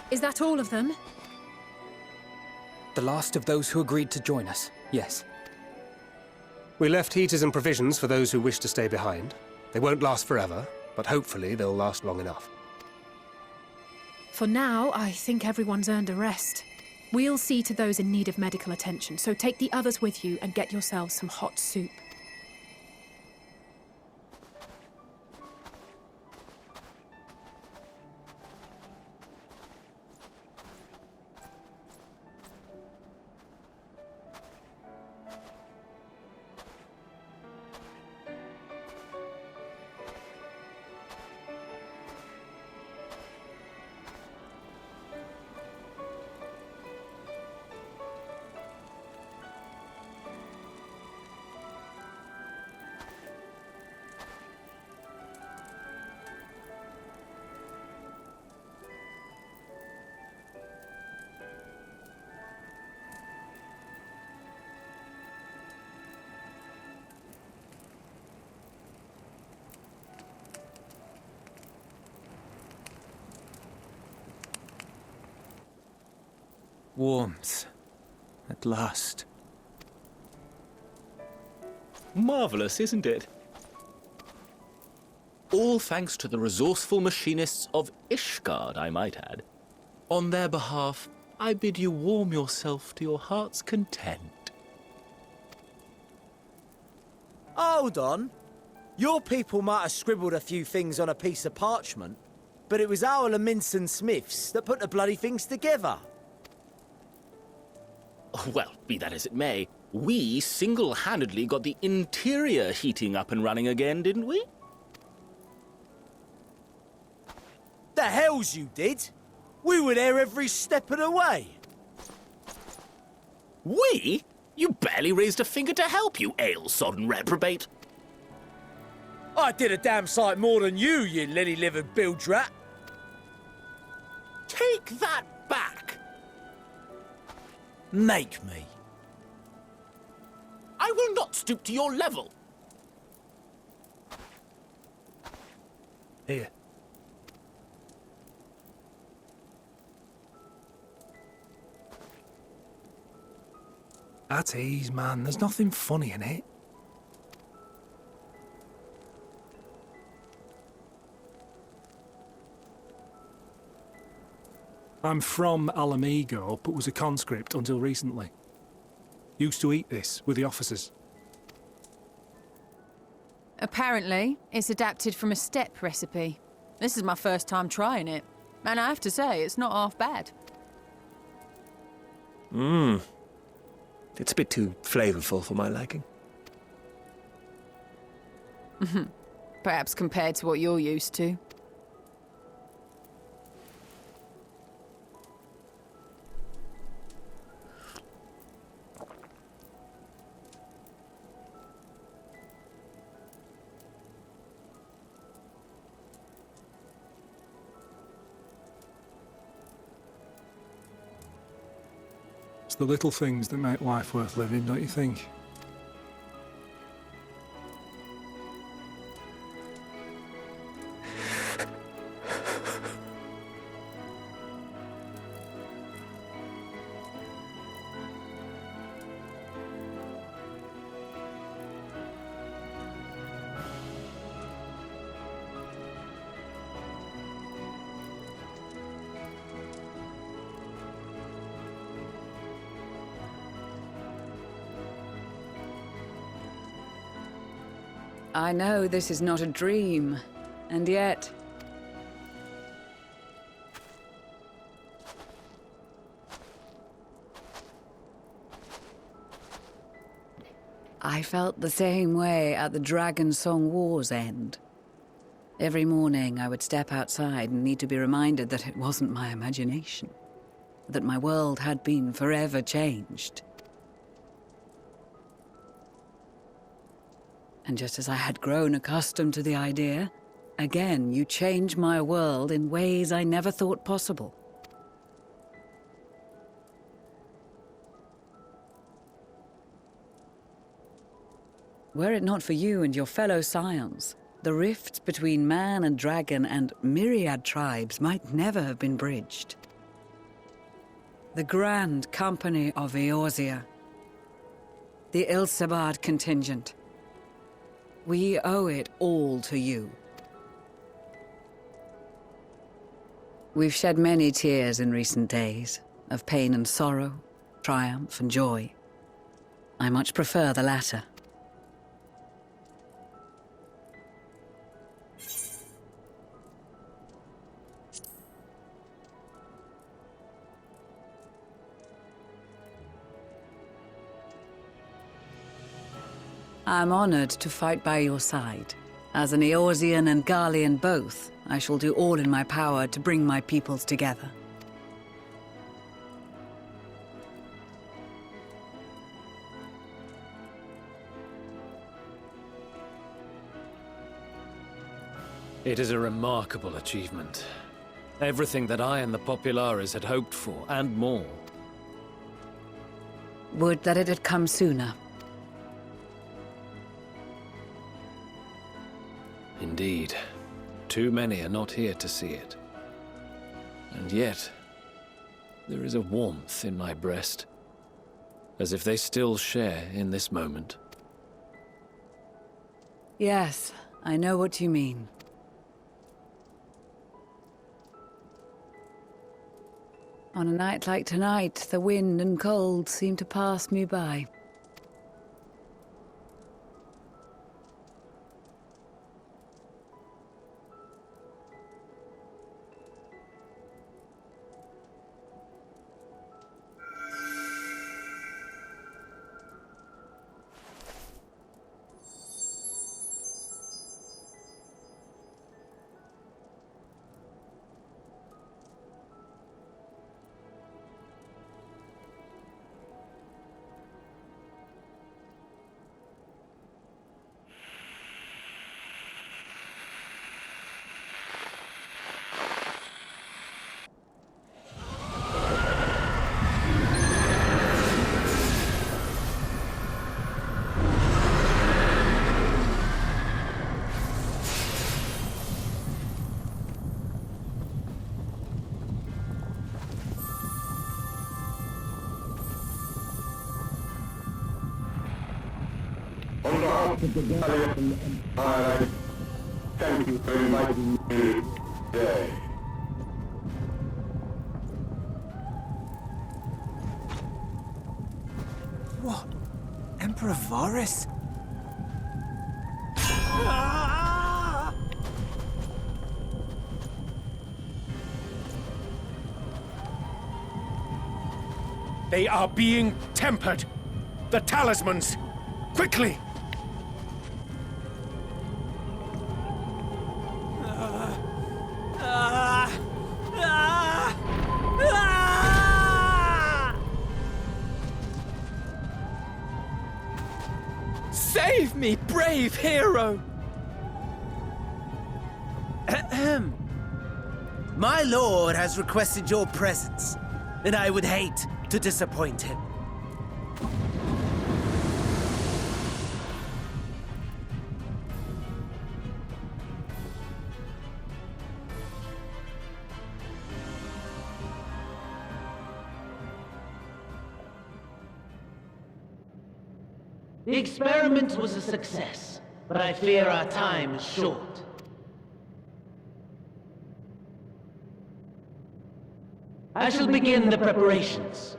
Is that all of them? The last of those who agreed to join us, yes. We left heaters and provisions for those who wish to stay behind. They won't last forever, but hopefully they'll last long enough. For now, I think everyone's earned a rest. We'll see to those in need of medical attention, so take the others with you and get yourselves some hot soup. Warmth. At last. Marvelous, isn't it? All thanks to the resourceful machinists of Ishgard, I might add. On their behalf, I bid you warm yourself to your heart's content. Hold on. Your people might have scribbled a few things on a piece of parchment, but it was our Leminson Smiths that put the bloody things together. Well, be that as it may, we single-handedly got the interior heating up and running again, didn't we? The hells you did! We were there every step of the way. We? You barely raised a finger to help, you ale-sodden reprobate. I did a damn sight more than you, you lily-livered bilge rat. Take that back! Make me. I will not stoop to your level. Here. At ease, man. There's nothing funny in it. I'm from Alamigo, but was a conscript until recently. Used to eat this with the officers. Apparently, it's adapted from a steppe recipe. This is my first time trying it, and I have to say, it's not half bad. It's a bit too flavorful for my liking. Perhaps compared to what you're used to. It's the little things that make life worth living, don't you think? I know this is not a dream, and yet... I felt the same way at the Dragon Song War's end. Every morning I would step outside and need to be reminded that it wasn't my imagination, that my world had been forever changed. And just as I had grown accustomed to the idea, again you change my world in ways I never thought possible. Were it not for you and your fellow scions, the rift between man and dragon and myriad tribes might never have been bridged. The Grand Company of Eorzea. The Ilsabard contingent. We owe it all to you. We've shed many tears in recent days, of pain and sorrow, triumph and joy. I much prefer the latter. I'm honored to fight by your side. As an Eorzean and Garlean both, I shall do all in my power to bring my peoples together. It is a remarkable achievement. Everything that I and the Populares had hoped for, and more. Would that it had come sooner. Indeed. Too many are not here to see it. And yet, there is a warmth in my breast, as if they still share in this moment. Yes, I know what you mean. On a night like tonight, the wind and cold seem to pass me by. On behalf of the Gallian Empire, thank you for inviting me today. What? Emperor Varys? They are being tempered. The talismans! Quickly! Save me, brave hero! Ahem. My lord has requested your presence, and I would hate to disappoint him. The experiment was a success, but I fear our time is short. I shall begin the preparations.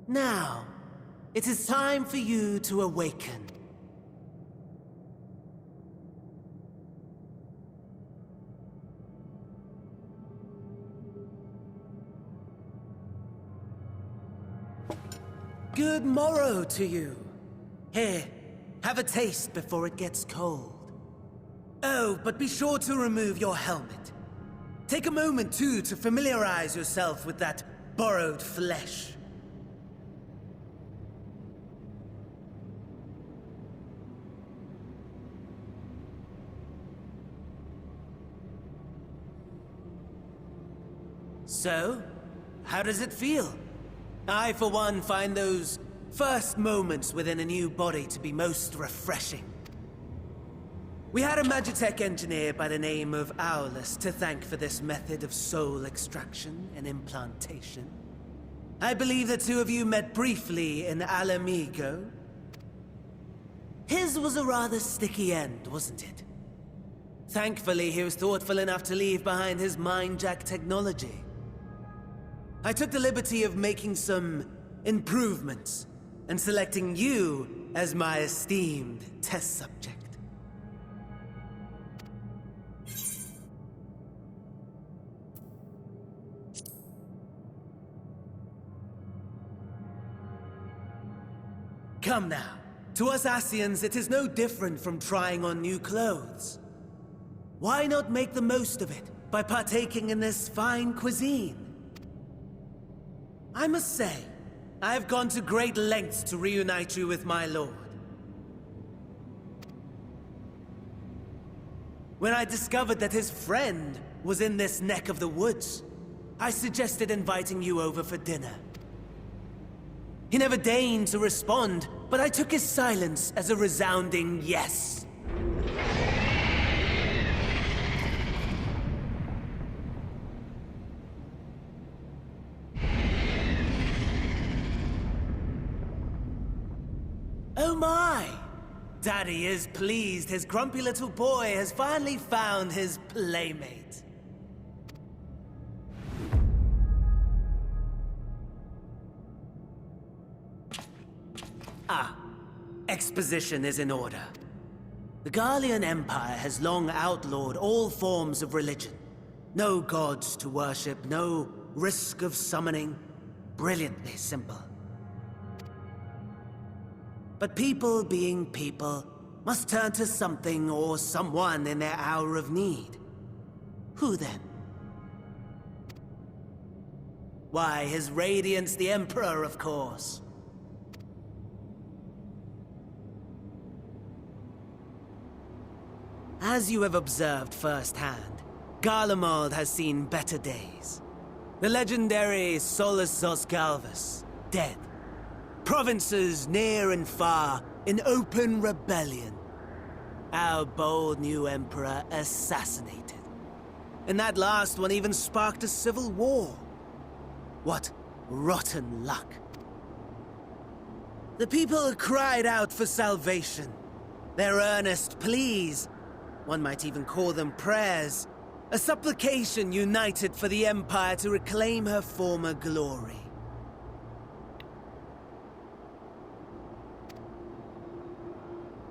Now, it is time for you to awaken. Good morrow to you. Here, have a taste before it gets cold. Oh, but be sure to remove your helmet. Take a moment, too, to familiarize yourself with that borrowed flesh. So, how does it feel? I, for one, find those first moments within a new body to be most refreshing. We had a Magitech engineer by the name of Aulus to thank for this method of soul extraction and implantation. I believe the two of you met briefly in Alamigo. His was a rather sticky end, wasn't it? Thankfully, he was thoughtful enough to leave behind his mind-jack technology. I took the liberty of making some improvements and selecting you as my esteemed test subject. Come now. To us Asians, it is no different from trying on new clothes. Why not make the most of it by partaking in this fine cuisine? I must say, I have gone to great lengths to reunite you with my lord. When I discovered that his friend was in this neck of the woods, I suggested inviting you over for dinner. He never deigned to respond, but I took his silence as a resounding yes. Oh my! Daddy is pleased his grumpy little boy has finally found his playmate. Exposition is in order. The Garlean Empire has long outlawed all forms of religion. No gods to worship, no risk of summoning. Brilliantly simple. But people being people must turn to something or someone in their hour of need. Who then? Why, His Radiance the Emperor, of course. As you have observed firsthand, Garlemald has seen better days. The legendary Solus Galvus, dead. Provinces near and far in open rebellion. Our bold new emperor assassinated. And that last one even sparked a civil war. What rotten luck. The people cried out for salvation. Their earnest pleas, one might even call them prayers, a supplication united for the Empire to reclaim her former glory.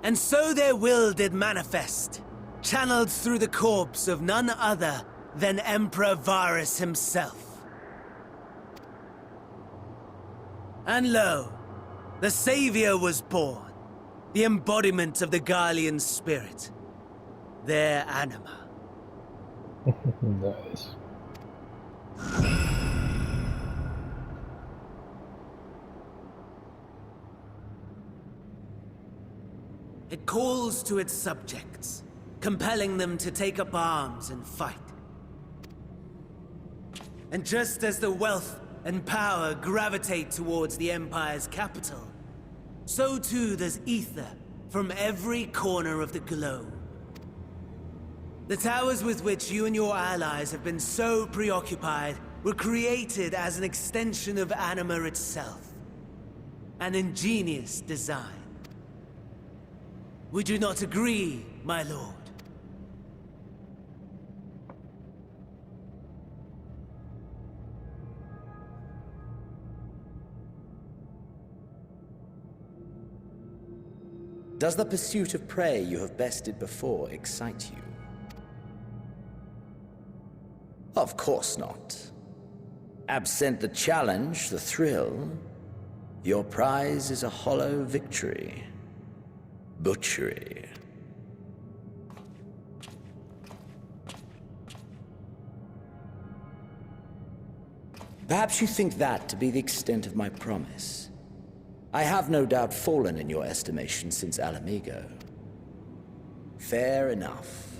And so their will did manifest, channeled through the corpse of none other than Emperor Varus himself. And lo, the Savior was born, the embodiment of the Garlean spirit, their anima. Nice. It calls to its subjects, compelling them to take up arms and fight. And just as the wealth and power gravitate towards the Empire's capital, so too does ether from every corner of the globe. The towers with which you and your allies have been so preoccupied were created as an extension of Anima itself. An ingenious design. Would you not agree, my lord? Does the pursuit of prey you have bested before excite you? Of course not. Absent the challenge, the thrill, your prize is a hollow victory. Butchery. Perhaps you think that to be the extent of my promise. I have no doubt fallen in your estimation since Alamigo. Fair enough.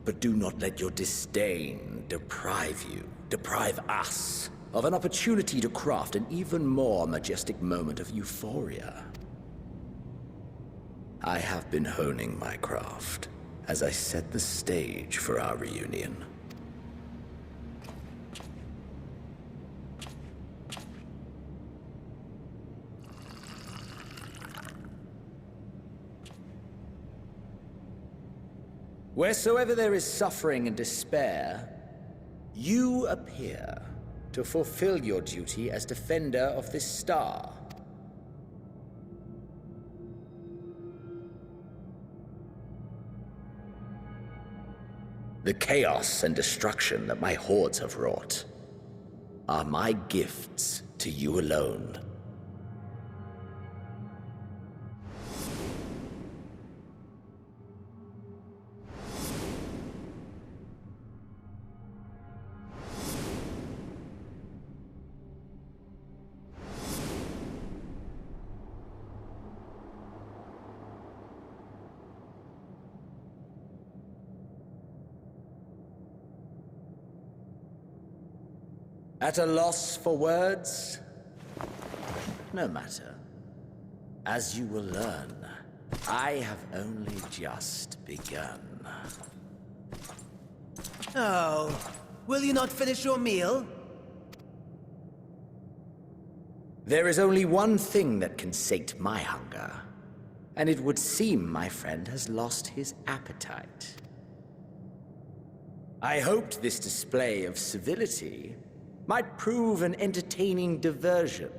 But do not let your disdain deprive us, of an opportunity to craft an even more majestic moment of euphoria. I have been honing my craft as I set the stage for our reunion. Wheresoever there is suffering and despair, you appear to fulfill your duty as defender of this star. The chaos and destruction that my hordes have wrought are my gifts to you alone. At a loss for words? No matter. As you will learn, I have only just begun. Oh, will you not finish your meal? There is only one thing that can sate my hunger, and it would seem my friend has lost his appetite. I hoped this display of civility might prove an entertaining diversion,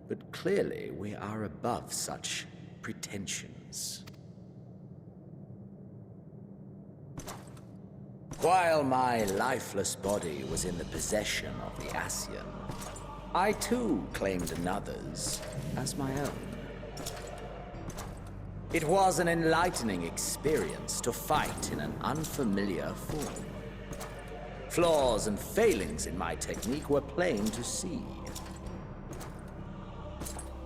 but clearly we are above such pretensions. While my lifeless body was in the possession of the Ascian, I too claimed another's as my own. It was an enlightening experience to fight in an unfamiliar form. Flaws and failings in my technique were plain to see.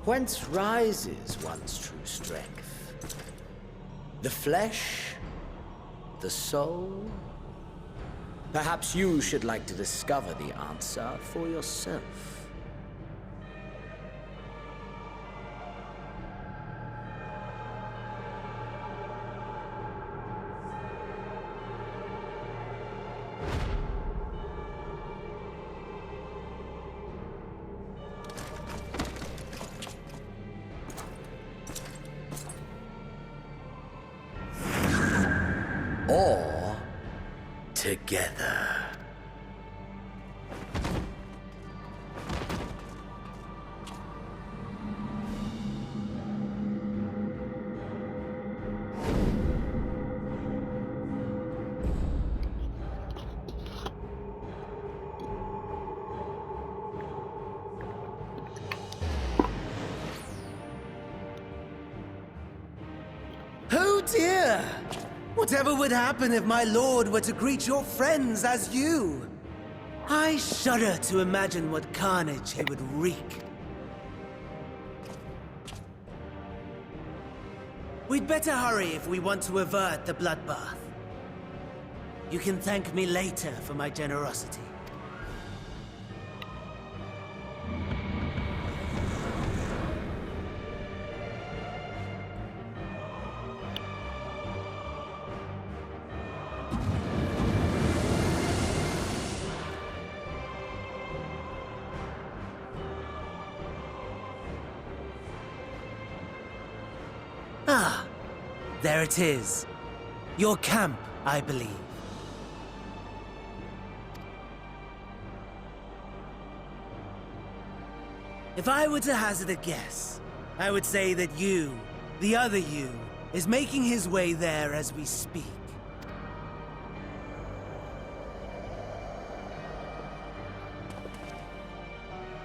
Whence rises one's true strength? The flesh? The soul? Perhaps you should like to discover the answer for yourself. Or together. Oh dear! Whatever would happen if my lord were to greet your friends as you? I shudder to imagine what carnage he would wreak. We'd better hurry if we want to avert the bloodbath. You can thank me later for my generosity. Ah, there it is. Your camp, I believe. If I were to hazard a guess, I would say that you, the other you, is making his way there as we speak.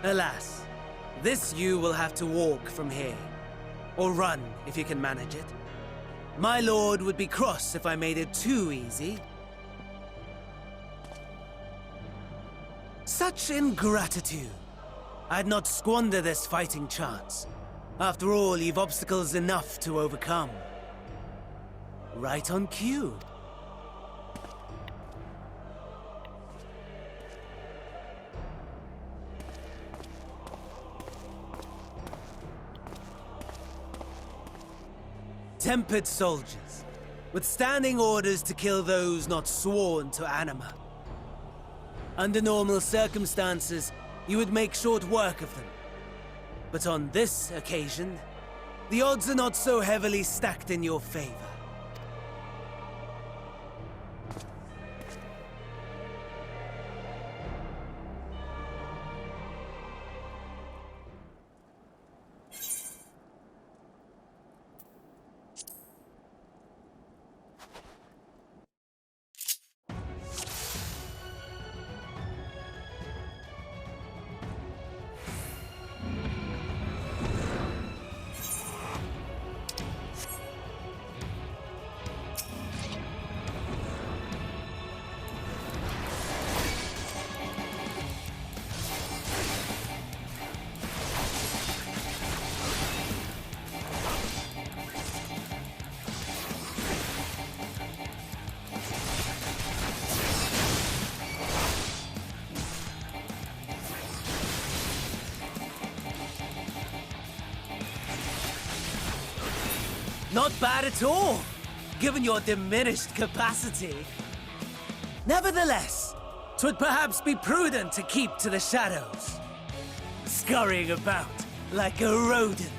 Alas, this you will have to walk from here. Or run, if you can manage it. My lord would be cross if I made it too easy. Such ingratitude. I'd not squander this fighting chance. After all, you've obstacles enough to overcome. Right on cue. tempered soldiers, with standing orders to kill those not sworn to Anima. Under normal circumstances, you would make short work of them. But on this occasion, the odds are not so heavily stacked in your favor. Not bad at all, given your diminished capacity. Nevertheless, 'twould perhaps be prudent to keep to the shadows, scurrying about like a rodent.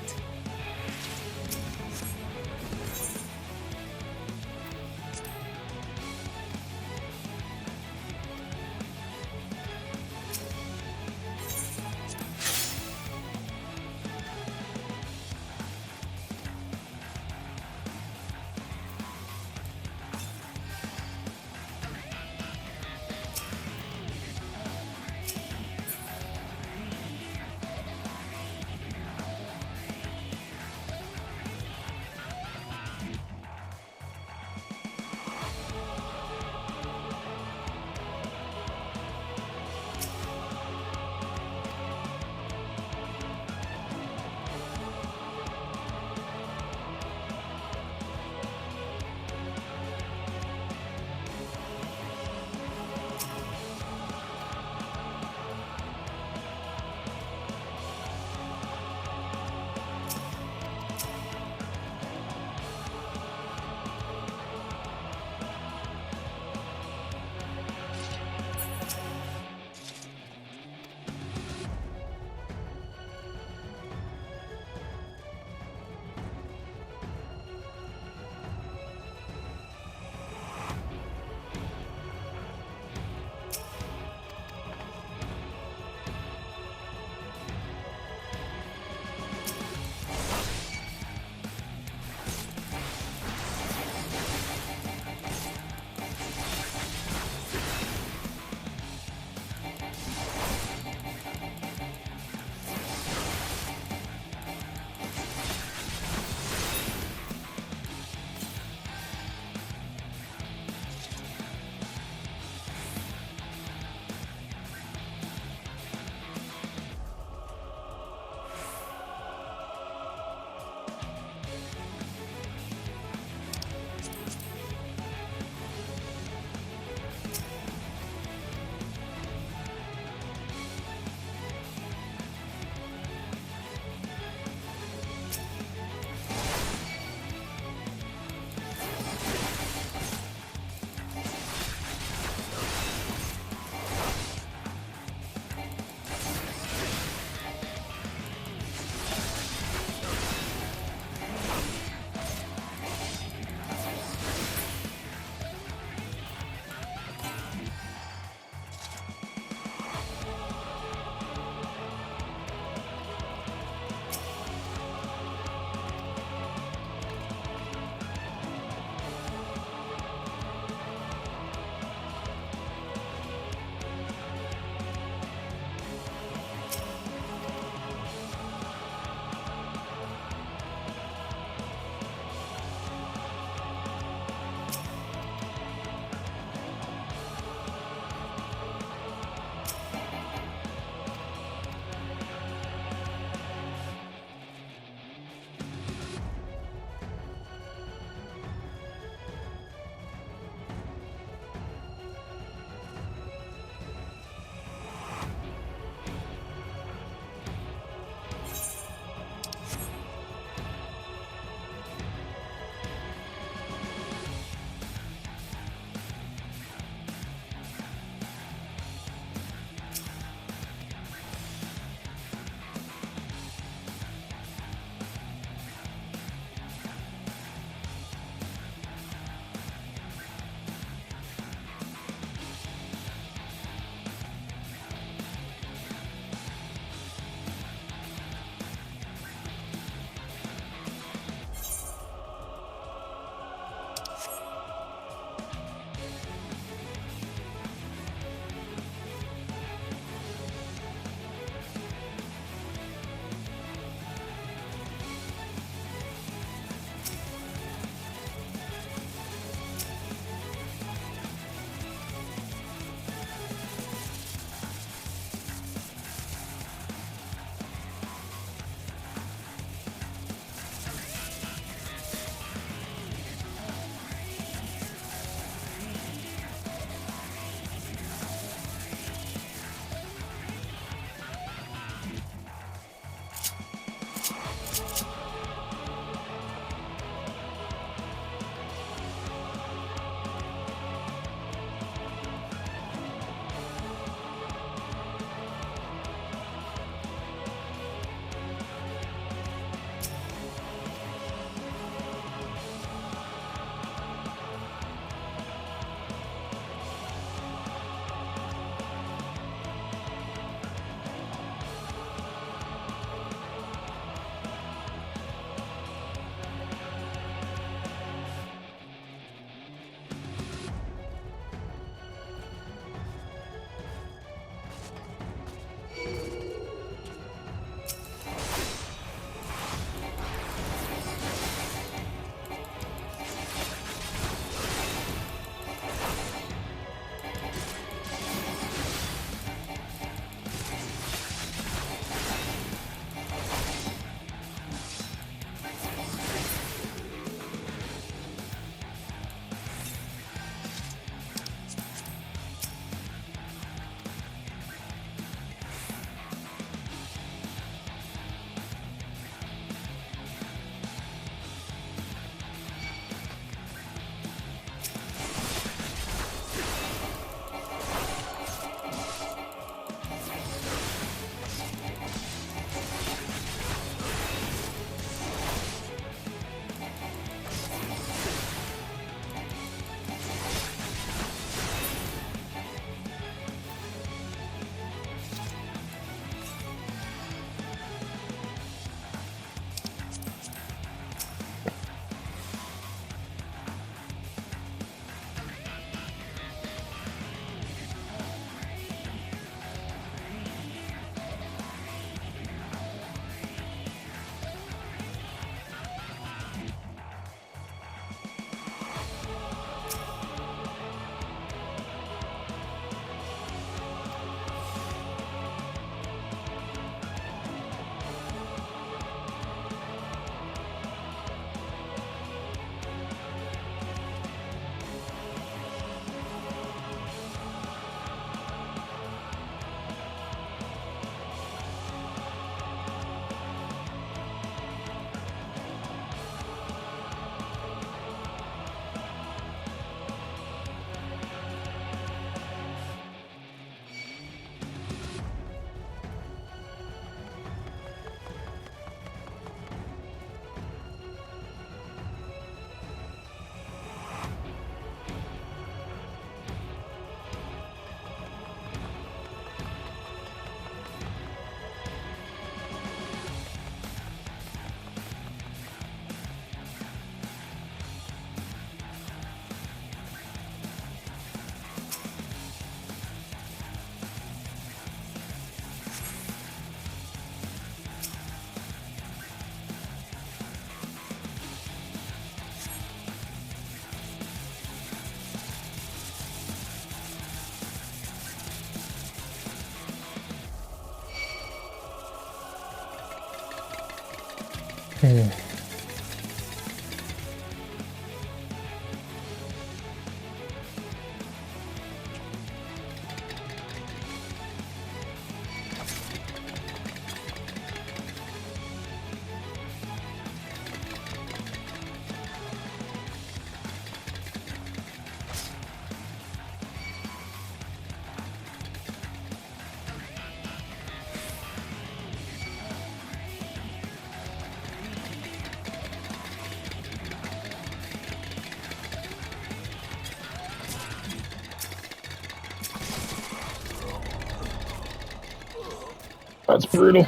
That's brutal.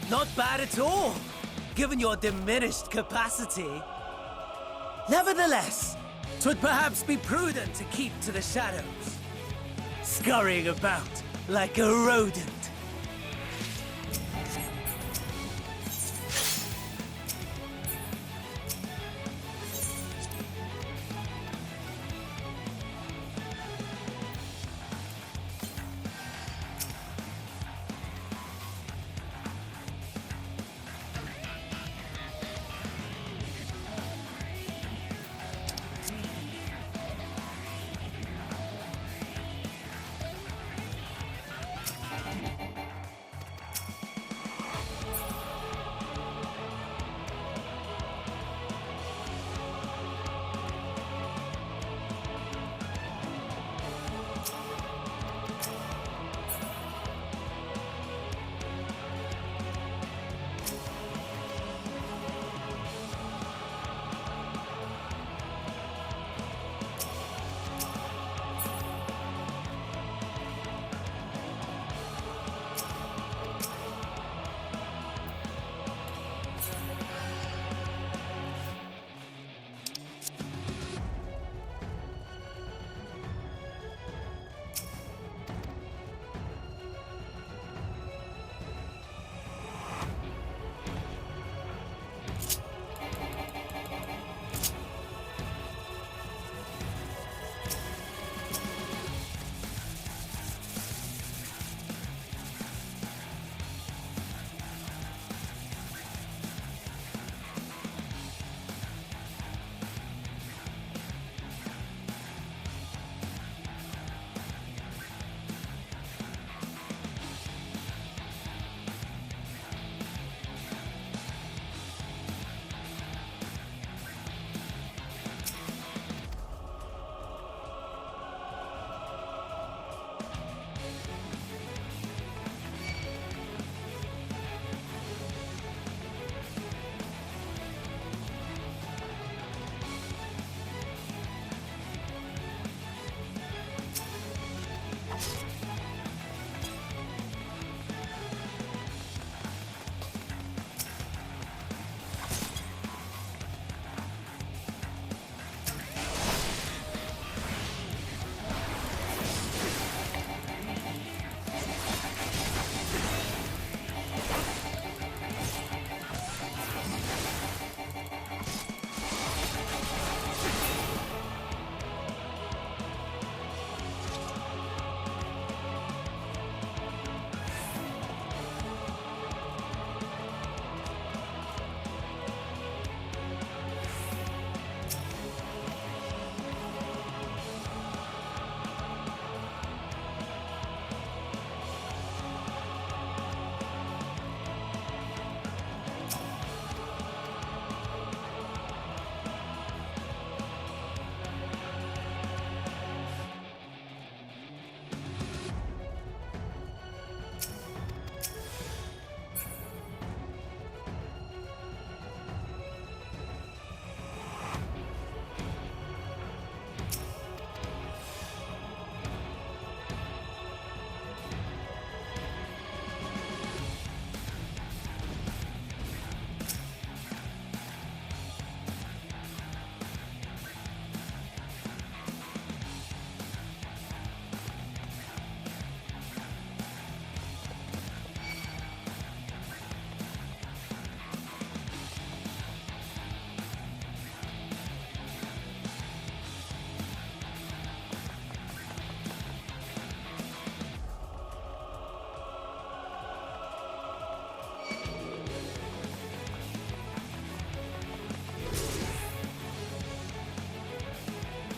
Not bad at all, given your diminished capacity. Nevertheless, 'twould perhaps be prudent to keep to the shadows, scurrying about like a rodent.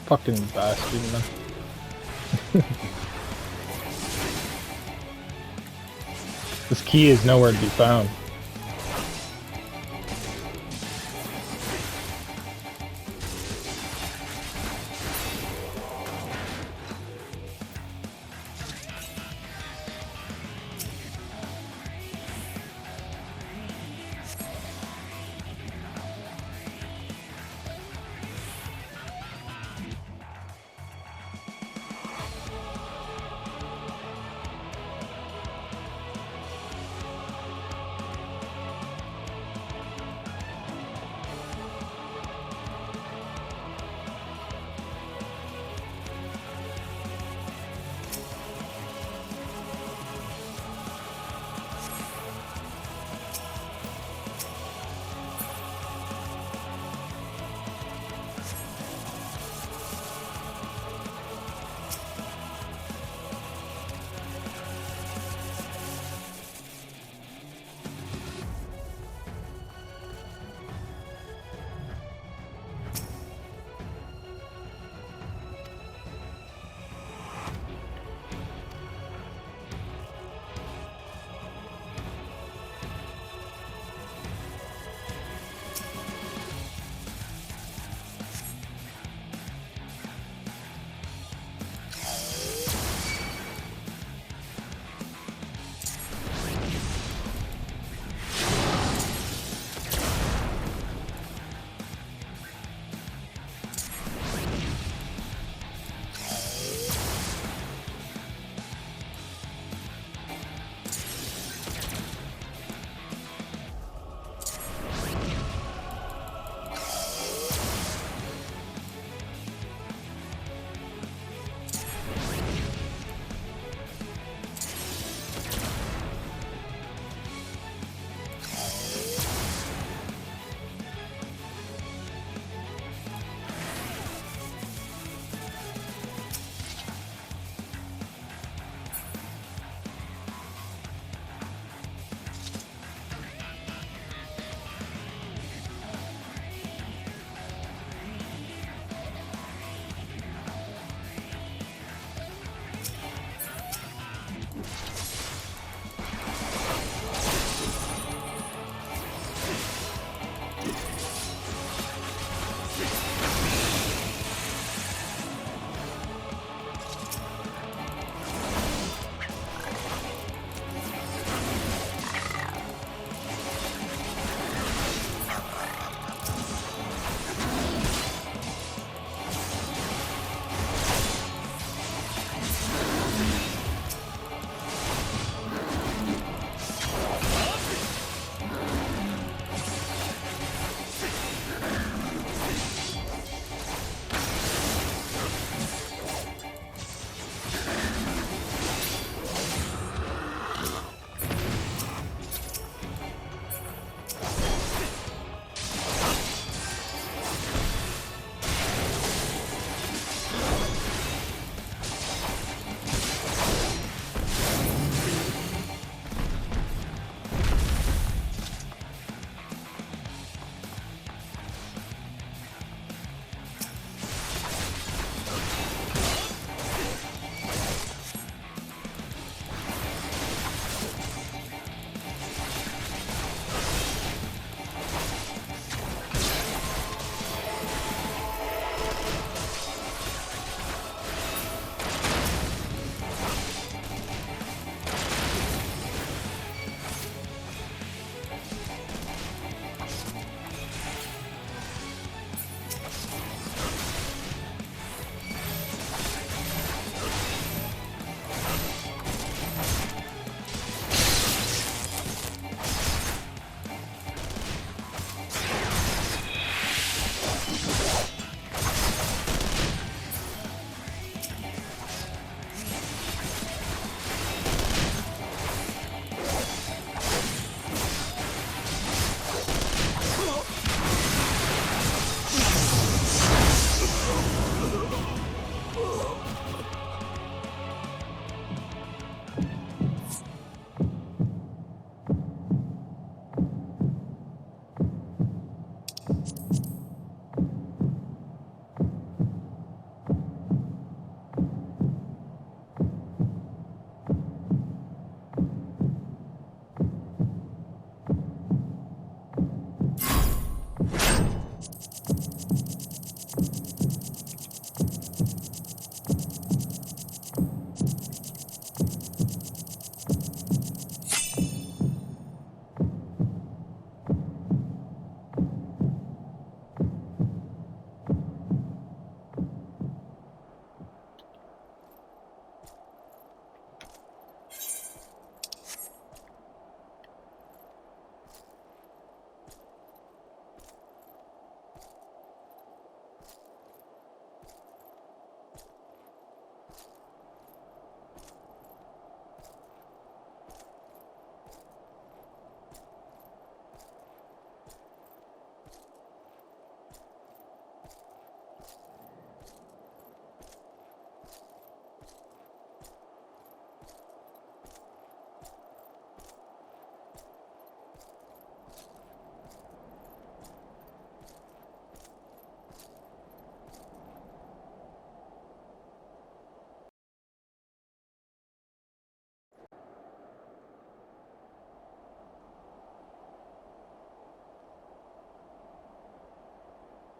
Fucking bastard, man. This key is nowhere to be found.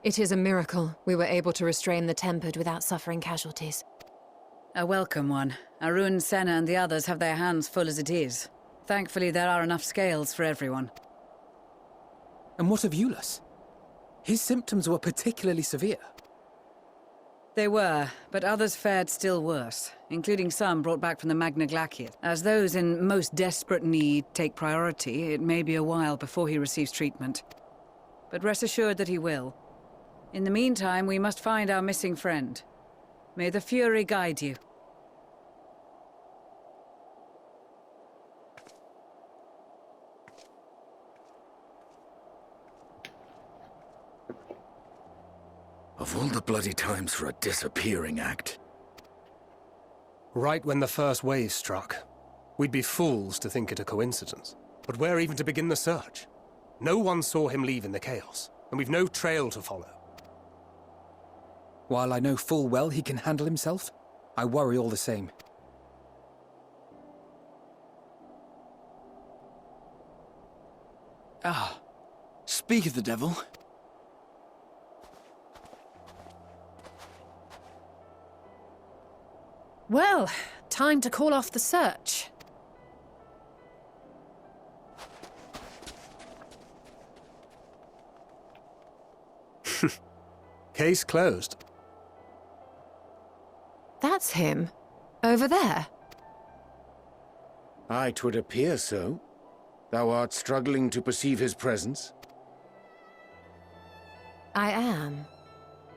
It is a miracle we were able to restrain the Tempered without suffering casualties. A welcome one. Arun, Senna, and the others have their hands full as it is. Thankfully, there are enough scales for everyone. And what of Euless? His symptoms were particularly severe. They were, but others fared still worse, including some brought back from the Magna Glacier. As those in most desperate need take priority, it may be a while before he receives treatment. But rest assured that he will. In the meantime, we must find our missing friend. May the Fury guide you. Of all the bloody times for a disappearing act. Right when the first wave struck, we'd be fools to think it a coincidence. But where even to begin the search? No one saw him leave in the chaos, and we've no trail to follow. While I know full well he can handle himself, I worry all the same. Ah, speak of the devil. Well, time to call off the search. Case closed. That's him. Over there. Aye, 'twould appear so. Thou art struggling to perceive his presence? I am.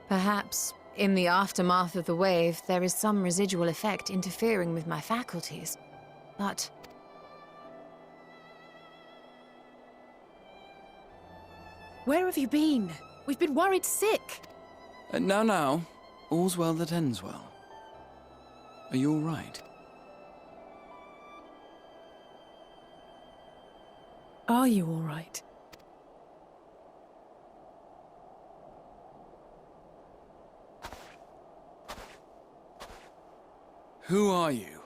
Perhaps, in the aftermath of the wave, there is some residual effect interfering with my faculties. But... Where have you been? We've been worried sick. Now. All's well that ends well. Are you all right? Are you all right? Who are you?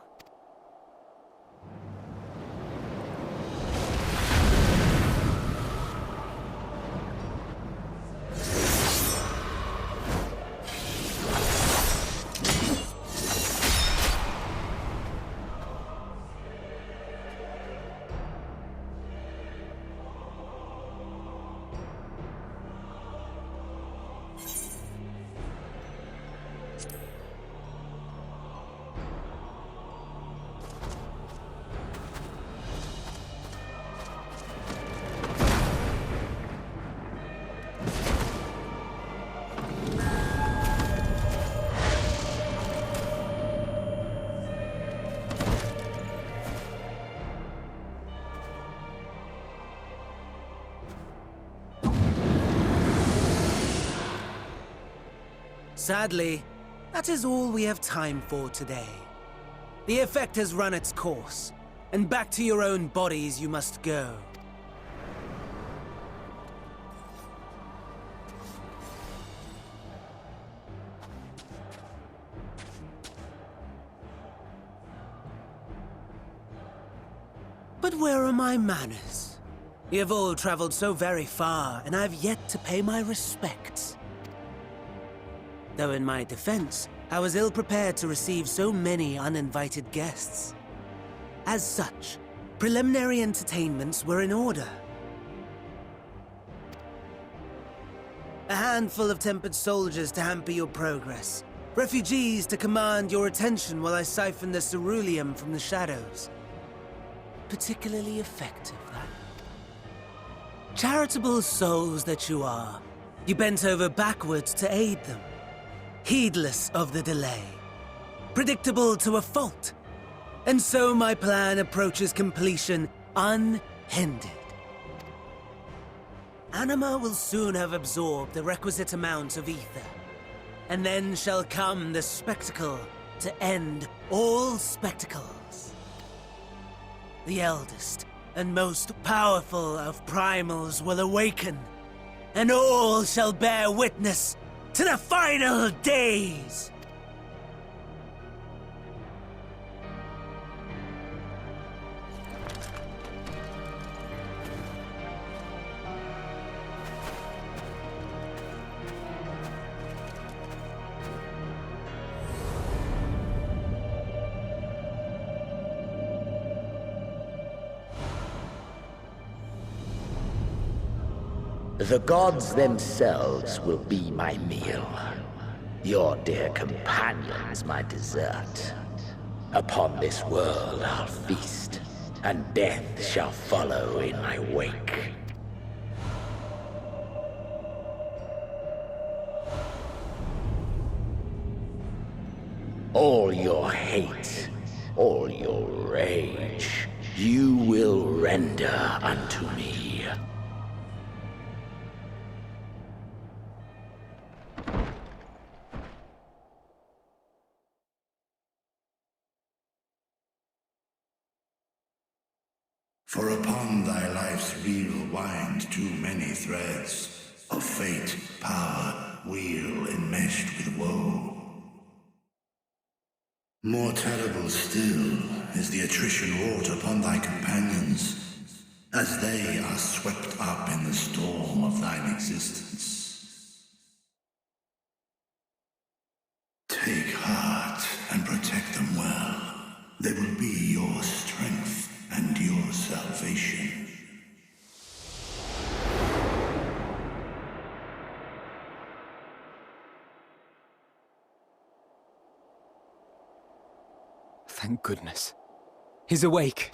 Sadly, that is all we have time for today. The effect has run its course, and back to your own bodies you must go. But where are my manners? You have all traveled so very far, and I've yet to pay my respects. Though in my defense, I was ill-prepared to receive so many uninvited guests. As such, preliminary entertainments were in order. A handful of tempered soldiers to hamper your progress. Refugees to command your attention while I siphon the ceruleum from the shadows. Particularly effective, that. Charitable souls that you are, you bent over backwards to aid them. Heedless of the delay. Predictable to a fault. And so my plan approaches completion unhindered. Anima will soon have absorbed the requisite amount of ether. And then shall come the spectacle to end all spectacles. The eldest and most powerful of primals will awaken, and all shall bear witness to the final days! The gods themselves will be my meal. Your dear companions my dessert. Upon this world I'll feast, and death shall follow in my wake. All your hate, all your rage, you will render unto me. For upon thy life's reel wind too many threads of fate, power, wheel enmeshed with woe. More terrible still is the attrition wrought upon thy companions, as they are swept up in the storm of thine existence. Take heart and protect them well. They will be your strength and your salvation. Thank goodness. He's awake.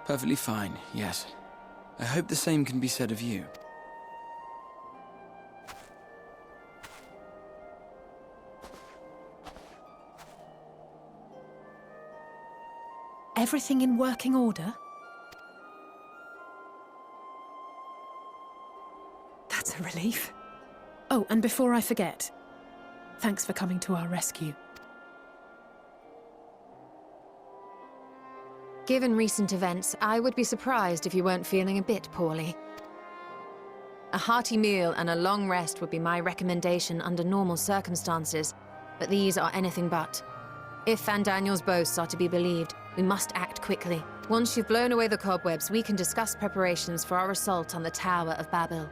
Perfectly fine, yes. I hope the same can be said of you. Everything in working order? That's a relief. Oh, and before I forget, thanks for coming to our rescue. Given recent events, I would be surprised if you weren't feeling a bit poorly. A hearty meal and a long rest would be my recommendation under normal circumstances, but these are anything but. If Van Daniel's boasts are to be believed, we must act quickly. Once you've blown away the cobwebs, we can discuss preparations for our assault on the Tower of Babel.